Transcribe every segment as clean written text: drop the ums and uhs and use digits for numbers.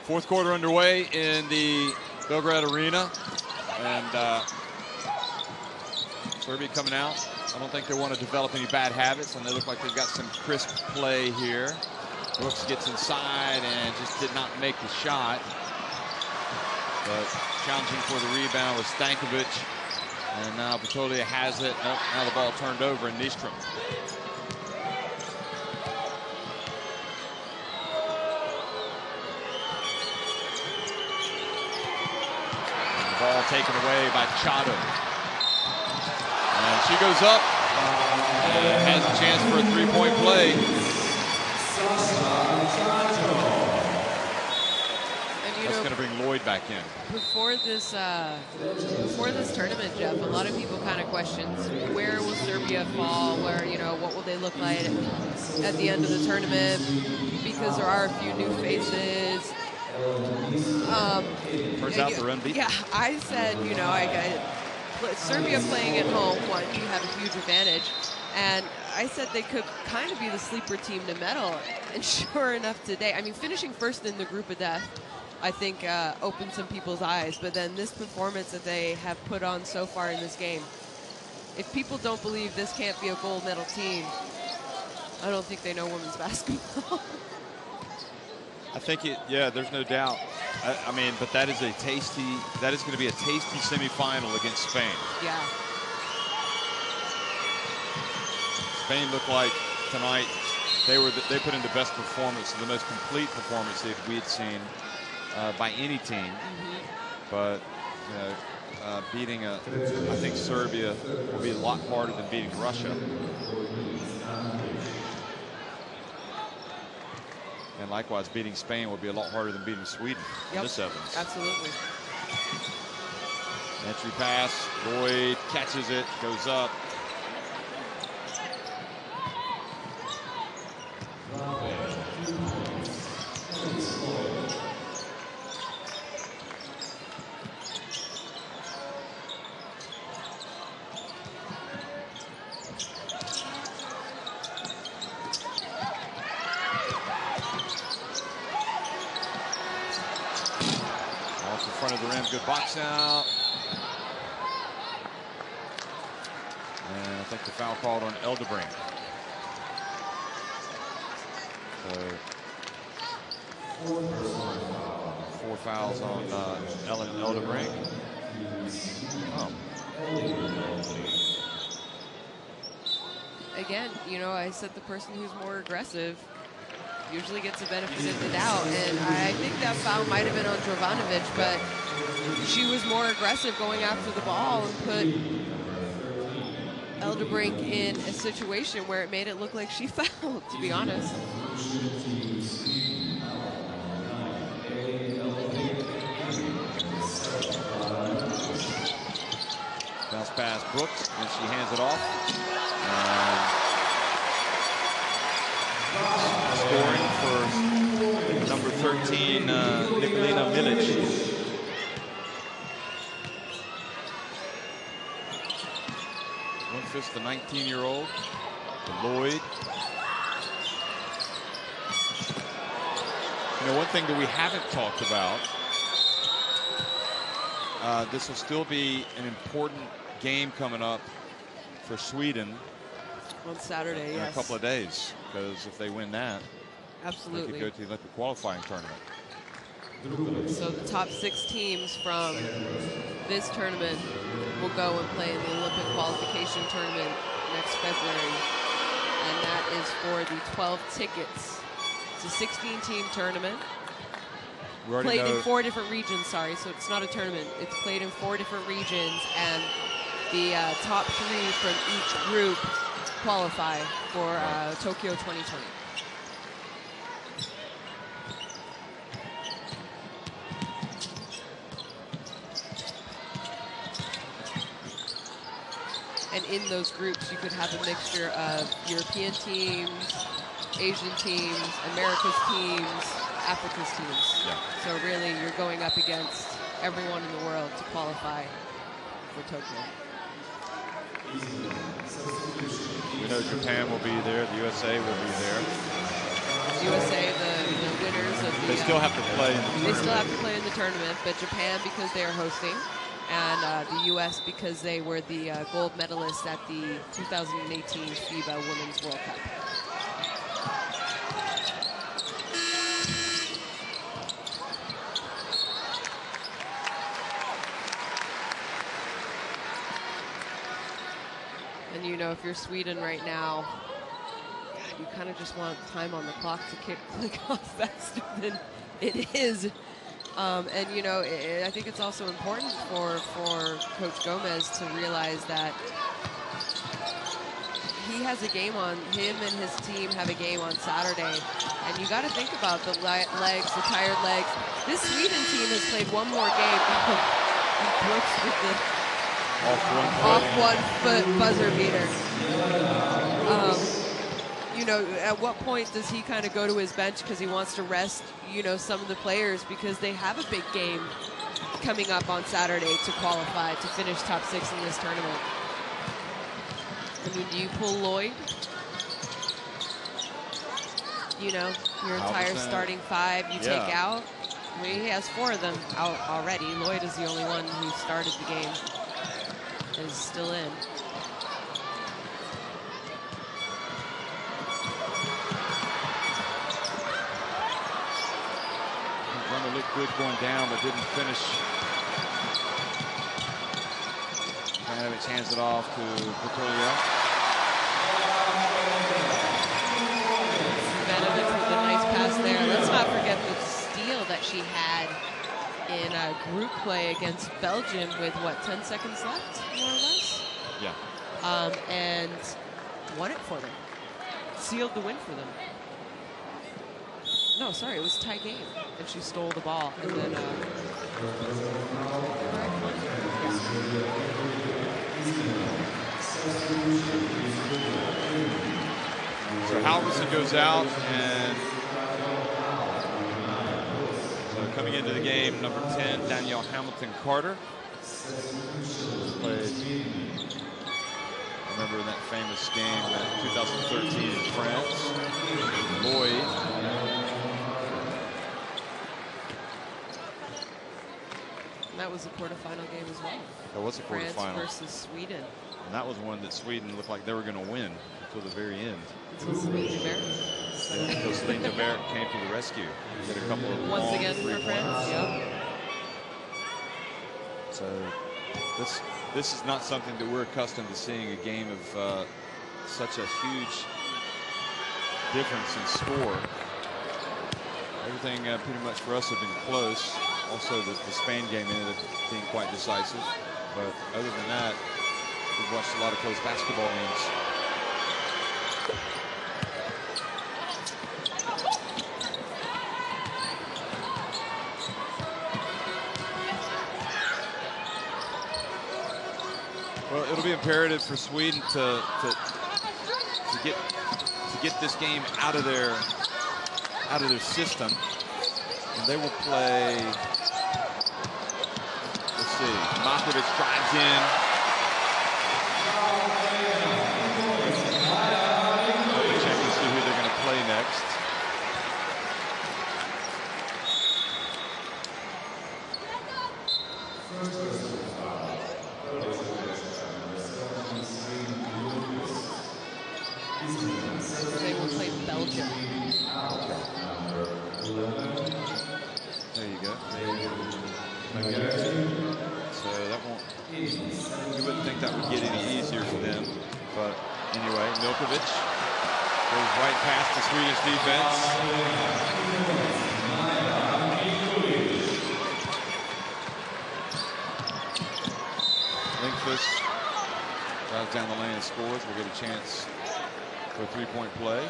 Fourth quarter underway in the Belgrade Arena, and Serbia coming out. I don't think they want to develop any bad habits, and they look like they've got some crisp play here. Brooks gets inside and just did not make the shot. But challenging for the rebound was Stankovic, and now Vitolia has it. Nope, now the ball turned over, and Nystrom. Ball taken away by Chado. And she goes up and has a chance for a three-point play. That's going to bring Lloyd back in. Before this tournament, Jeff, a lot of people kind of questioned where will Serbia fall, where, what will they look like at the end of the tournament, because there are a few new faces. Turns out they're unbeaten. Yeah, I said, Serbia playing at home, one, you have a huge advantage. And I said they could kind of be the sleeper team to medal. And sure enough today, I mean, finishing first in the group of death, I think opened some people's eyes. But then this performance that they have put on so far in this game, if people don't believe this can't be a gold medal team, I don't think they know women's basketball. I think there's no doubt. I mean, but that is going to be a tasty semifinal against Spain. Yeah. Spain looked like tonight they put in the best performance, the most complete performance that we had seen by any team. But beating I think Serbia will be a lot harder than beating Russia. And likewise, beating Spain will be a lot harder than beating Sweden in this evidence. Absolutely. Entry pass, Lloyd catches it, goes up. Front of the rim, good box out. And I think the foul called on Eldebrink. So 4 fouls on Ellen Eldebrink. Oh. Again, I said the person who's more aggressive usually gets the benefit of the doubt, and I think that foul might have been on Jovanovic, but she was more aggressive going after the ball and put Eldebrink in a situation where it made it look like she fouled, to be honest. Bounce pass Brooks, and she hands it off. Scoring for number 13, Nikolina Milic. One-fifth, the 19-year-old, Lloyd. One thing that we haven't talked about, this will still be an important game coming up for Sweden on Saturday, in a couple of days, because if they win that, absolutely, they could go to the Olympic qualifying tournament. So the top 6 teams from this tournament will go and play in the Olympic qualification tournament next February, and that is for the 12 tickets. It's a 16-team tournament. Played in 4 different regions, sorry, so it's not a tournament. It's played in 4 different regions, and the top 3 from each group qualify for Tokyo 2020. And in those groups, you could have a mixture of European teams, Asian teams, America's teams, Africa's teams. Yeah. So really, you're going up against everyone in the world to qualify for Tokyo. We know Japan will be there, the USA will be there. USA, the winners of the. They still have to play. They still have to play in the tournament, but Japan because they are hosting, and the U.S. because they were the gold medalists at the 2018 FIBA Women's World Cup. And you know, if you're Sweden right now, God, you kind of just want time on the clock to click off faster than it is. And you know, I think it's also important for Coach Gomez to realize that he has a game on, him and his team have a game on Saturday. And you got to think about the legs, the tired legs. This Sweden team has played one more game. Brooks with the off one foot buzzer beater. You know, at what point does he kind of go to his bench because he wants to rest, you know, some of the players because they have a big game coming up on Saturday to qualify to finish top 6 in this tournament? I mean, do you pull Lloyd? You know, your entire starting 5 you take out. I mean, he has 4 of them out already. Lloyd is the only one who started the game and is still in. Runner looked good going down, but didn't finish. Ivanovic hands it off to Petrolia. Ivanovic with a nice pass there. Let's not forget the steal that she had in a group play against Belgium with, what, 10 seconds left, more or less? Yeah. And won it for them. Sealed the win for them. No, sorry, it was a tie game. And she stole the ball. And then, So Halverson goes out, and so coming into the game, number 10, Danielle Hamilton-Carter. Played, I remember that famous game in 2013 in France. Lloyd. That was a quarterfinal game as well. That was a quarterfinal. France versus Sweden. And that was one that Sweden looked like they were going to win until the very end. Until Celine Dubert. Yeah, until Celine Dubert came to the rescue. Did a couple of once again for France. Yep. So this is not something that we're accustomed to seeing, a game of such a huge difference in score. Everything pretty much for us have been close. Also, the Spain game ended up being quite decisive. But other than that, we've watched a lot of close basketball games. Well, it'll be imperative for Sweden to get this game out of their system, and they will play. Let's see. Makovic drives in. We'll check and see who they're going to play next. They will play Belgium. There you go. So that won't, you wouldn't think that would get any easier for them. But anyway, Milkovic goes right past the Swedish defense. Lindqvist drives down the lane and scores. We'll get a chance for a three-point play.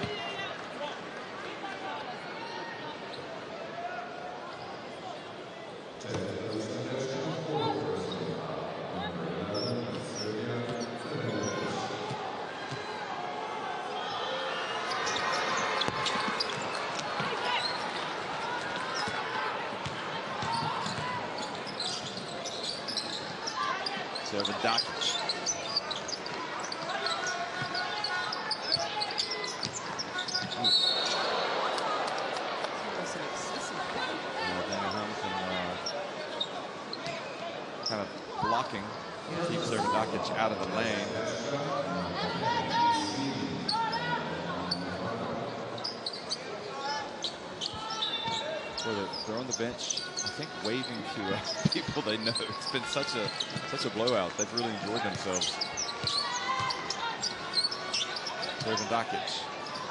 Dakic. much out of the lane. So they're on the bench, I think, waving to people they know. It's been such a blowout. They've really enjoyed themselves. Dakic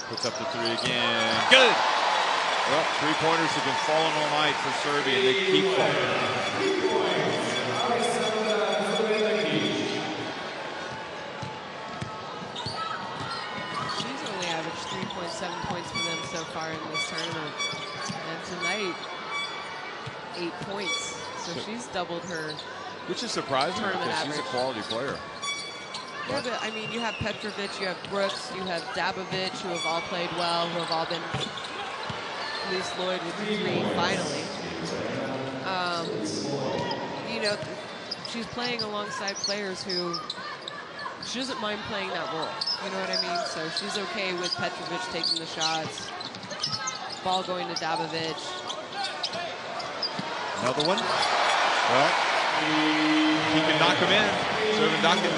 puts up the three again. Good. Well, three-pointers have been falling all night for Serbia, and they keep falling. She's only averaged 3.7 points for them so far in this tournament. And tonight, 8 points. So she's doubled her. Which is surprising because she's a quality player. Yeah, but I mean, you have Petrovic, you have Brooks, you have Dabovic, who have all played well, who have all been Felice Lloyd with the three finally. You know, she's playing alongside players who she doesn't mind playing that role. You know what I mean? So she's okay with Petrovic taking the shots, ball going to Dabovic. Another one. Well, he can knock him in. Serving Dakic.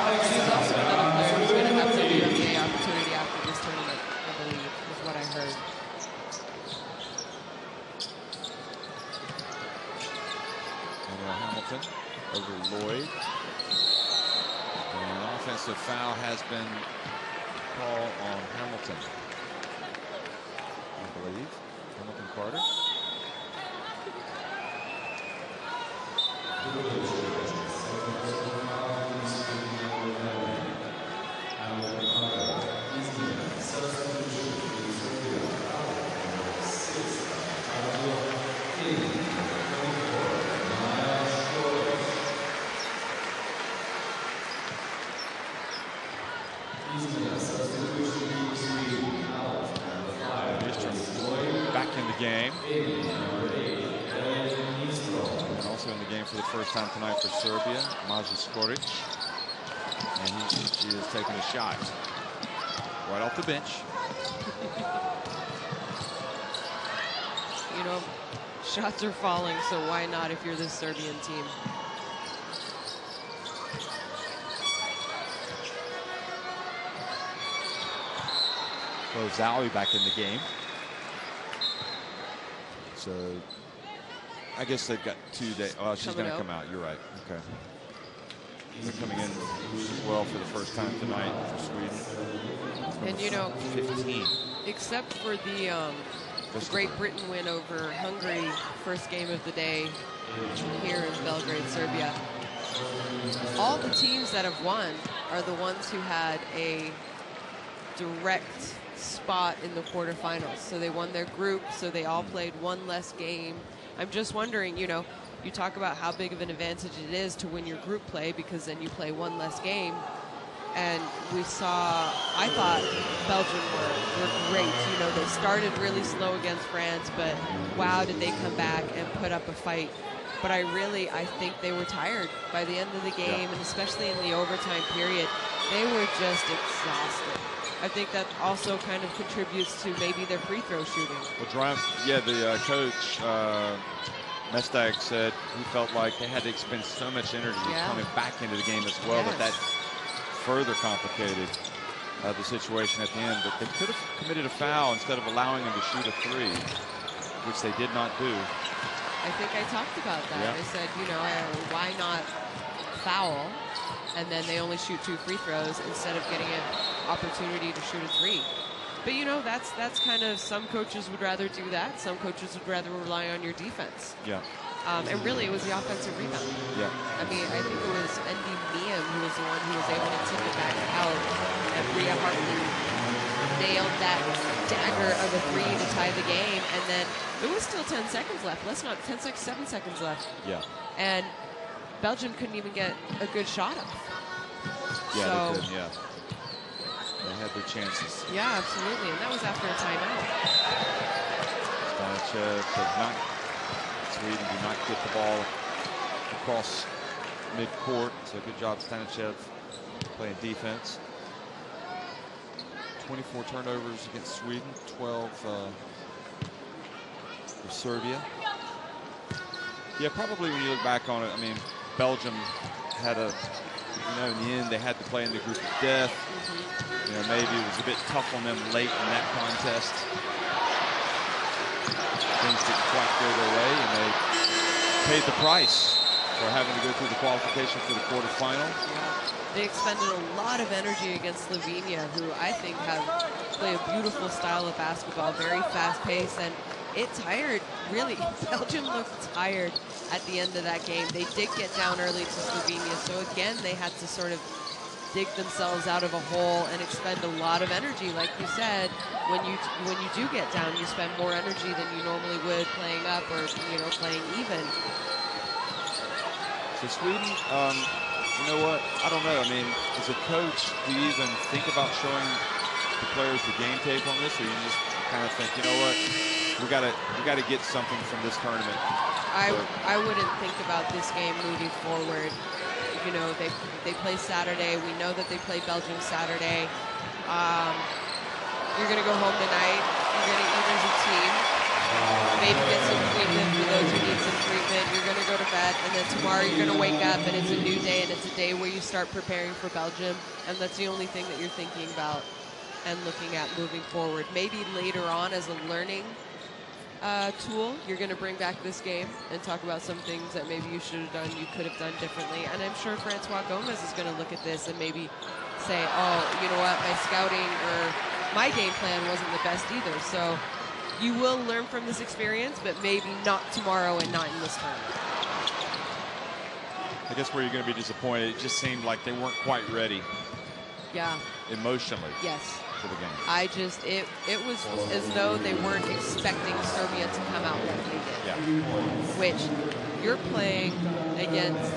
She's also another player who's going to have the WNBA opportunity after this tournament, I believe, is what I heard. Hamilton over Lloyd. And an offensive foul has been called on Hamilton, I believe. Hamilton Carter. Back in the game. And also in the game for the first time tonight for Serbia, Maja Skoric. And she is taking a shot right off the bench. You know, shots are falling, so why not if you're this Serbian team? So Zowie back in the game. So I guess they've got 2 days. Oh, she's going to come out. You're right. Okay. They're coming in as well for the first time tonight for Sweden. And you know, 15. Except for the Great Britain win over Hungary, first game of the day here in Belgrade, Serbia. All the teams that have won are the ones who had a direct spot in the quarterfinals. So they won their group, so they all played one less game. I'm just wondering, you know, you talk about how big of an advantage it is to win your group play because then you play one less game. And we saw, I thought Belgium were great. You know, they started really slow against France, but wow, did they come back and put up a fight. But I think they were tired by the end of the game, and especially in the overtime period, they were just exhausted. I think that also kind of contributes to maybe their free throw shooting. Well, the coach, Mestag, said he felt like they had to expend so much energy coming back into the game as well, that further complicated the situation at the end. But they could have committed a foul instead of allowing them to shoot a three, which they did not do. I think I talked about that. I said, you know, why not foul? And then they only shoot 2 free throws instead of getting an opportunity to shoot a 3. But, you know, that's kind of, some coaches would rather do that. Some coaches would rather rely on your defense. Yeah. And really, it was the offensive rebound. Yeah. I mean, I think it was Endi Miam who was the one who was able to tip it back out. And Rhea Hartley nailed that dagger of a 3 to tie the game. And then there was still 10 seconds left. 7 seconds left. Yeah. And Belgium couldn't even get a good shot off. Yeah, they couldn't, They had their chances. Yeah, absolutely. And that was after a timeout. Stanichev does not, Sweden do not get the ball across midcourt. So good job, Stanichev, playing defense. 24 turnovers against Sweden, 12 for Serbia. Yeah, probably when you look back on it, I mean, Belgium had a you know, in the end, they had to play in the group of death. You know, maybe it was a bit tough on them late in that contest. Things didn't quite go their way, and they paid the price for having to go through the qualification for the quarterfinal. They expended a lot of energy against Slovenia, who I think play a beautiful style of basketball, very fast-paced, and it tired, really. Belgium looked tired at the end of that game. They did get down early to Slovenia, so again, they had to sort of dig themselves out of a hole and expend a lot of energy. Like you said, when you do get down, you spend more energy than you normally would playing up or, you know, playing even. So Sweden, you know what? I don't know. I mean, as a coach, do you even think about showing the players the game tape on this, or you just kind of think, you know what, we gotta get something from this tournament? I wouldn't think about this game moving forward. You know, they play Saturday. We know that they play Belgium Saturday. You're gonna go home tonight. You're gonna eat as a team. Maybe get some treatment for those who need some treatment. You're going to go to bed, and then tomorrow you're going to wake up, and it's a new day, and it's a day where you start preparing for Belgium, and that's the only thing that you're thinking about and looking at moving forward. Maybe later on as a learning tool, you're going to bring back this game and talk about some things that maybe you should have done, you could have done differently. And I'm sure Francois Gomez is going to look at this and maybe say, oh, you know what, my scouting or my game plan wasn't the best either. So you will learn from this experience, but maybe not tomorrow and not in this tournament. I guess where you're going to be disappointed, it just seemed like they weren't quite ready. Yeah. Emotionally. Yes. For the game. It was as though they weren't expecting Serbia to come out like they did. Yeah. Which you're playing against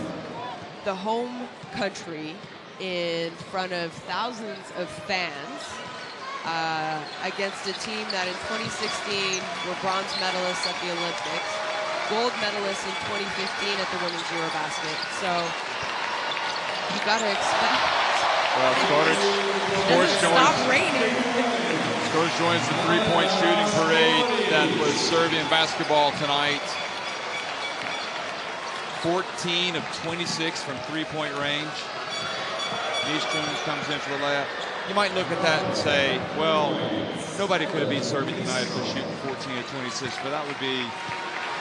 the home country in front of thousands of fans. Against a team that in 2016 were bronze medalists at the Olympics, gold medalists in 2015 at the women's Eurobasket. So you got to expect. Well, Skorich stop raining. Skorich joins the three-point shooting parade that was Serbian basketball tonight. 14 of 26 from three-point range. Eastern comes in for the layup. You might look at that and say, well, nobody could have beat Serbia tonight if they're shooting 14 of 26, but that would be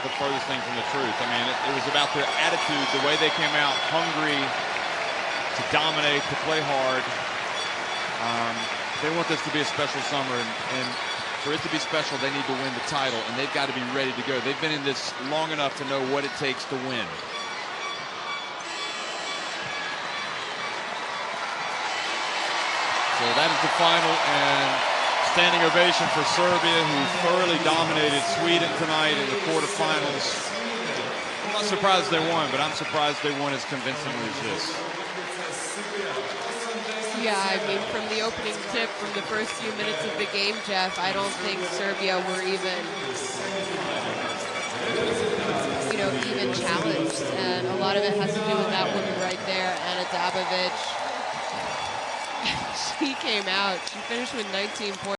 the furthest thing from the truth. I mean, it was about their attitude, the way they came out hungry to dominate, to play hard. They want this to be a special summer, and for it to be special, they need to win the title, and they've got to be ready to go. They've been in this long enough to know what it takes to win. So that is the final, and standing ovation for Serbia, who thoroughly dominated Sweden tonight in the quarterfinals. I'm not surprised they won, but I'm surprised they won as convincingly as this. Yeah, I mean, from the opening tip, from the first few minutes of the game, Jeff, I don't think Serbia were even, you know, even challenged. And a lot of it has to do with that woman right there, Ana Dabovic. She came out. She finished with 19 points.